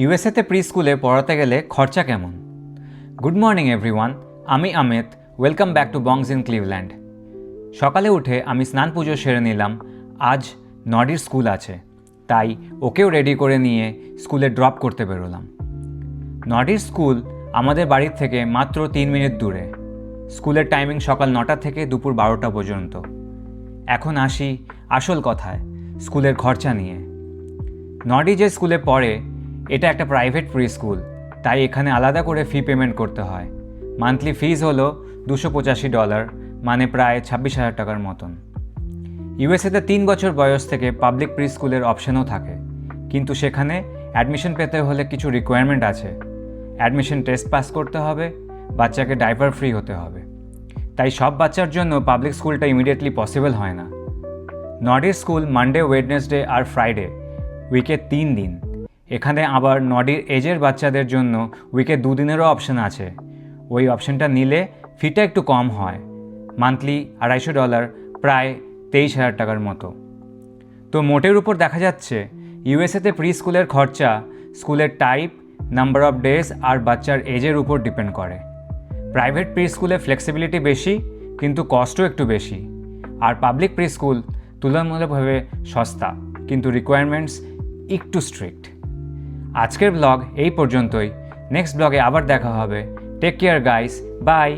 ইউএসএতে pre স্কুলে পড়াতে গেলে খরচা কেমন? গুড মর্নিং এভরিওয়ান, আমি Amit. Welcome back to Bongs in Cleveland. সকালে উঠে আমি স্নান পুজো সেরে নিলাম। আজ নডির স্কুল আছে, তাই ওকেও রেডি করে নিয়ে স্কুলে ড্রপ করতে বেরোলাম। নডির স্কুল আমাদের বাড়ির থেকে মাত্র 3 মিনিট দূরে। স্কুলের টাইমিং সকাল 9টা থেকে দুপুর 12টা পর্যন্ত। এখন আসি আসল কথায়, স্কুলের খরচা নিয়ে। নডি যে স্কুলে পড়ে এটা একটা প্রাইভেট প্রি স্কুল, তাই এখানে আলাদা করে ফি পেমেন্ট করতে হয়। মান্থলি ফিজ হলো $285, মানে প্রায় 26,000 টাকার মতন। ইউএসএতে 3 বছর বয়স থেকে পাবলিক প্রি স্কুলের অপশনও থাকে, কিন্তু সেখানে অ্যাডমিশন পেতে হলে কিছু রিকোয়ারমেন্ট আছে। অ্যাডমিশন টেস্ট পাস করতে হবে, বাচ্চাকে ডাইপার ফ্রি হতে হবে। তাই সব বাচ্চার জন্য পাবলিক স্কুলটা ইমিডিয়েটলি পসিবল হয় না। নডির স্কুল মানডে, ওয়েডনেসডে আর ফ্রাইডে, উইকে 3 দিন। এখানে আবার নডির এজের বাচ্চাদের জন্য উইকে 2 দিনেরও অপশন আছে। ওই অপশনটা নিলে ফিটা একটু কম হয়, মান্থলি $250, প্রায় 23,000 টাকার মতো। তো মোটের উপর দেখা যাচ্ছে ইউএসএতে প্রি স্কুলের খরচা স্কুলের টাইপ, নাম্বার অফ ডেজ আর বাচ্চার এজের উপর ডিপেন্ড করে। প্রাইভেট প্রি স্কুলে ফ্লেক্সিবিলিটি বেশি, কিন্তু কস্টও একটু বেশি। আর পাবলিক প্রি স্কুল তুলনামূলকভাবে সস্তা, কিন্তু রিকোয়ারমেন্টস একটু স্ট্রিক্ট। আজকের ব্লগ এই পর্যন্তই। নেক্সট ব্লগে আবার দেখা হবে। Take care guys, by.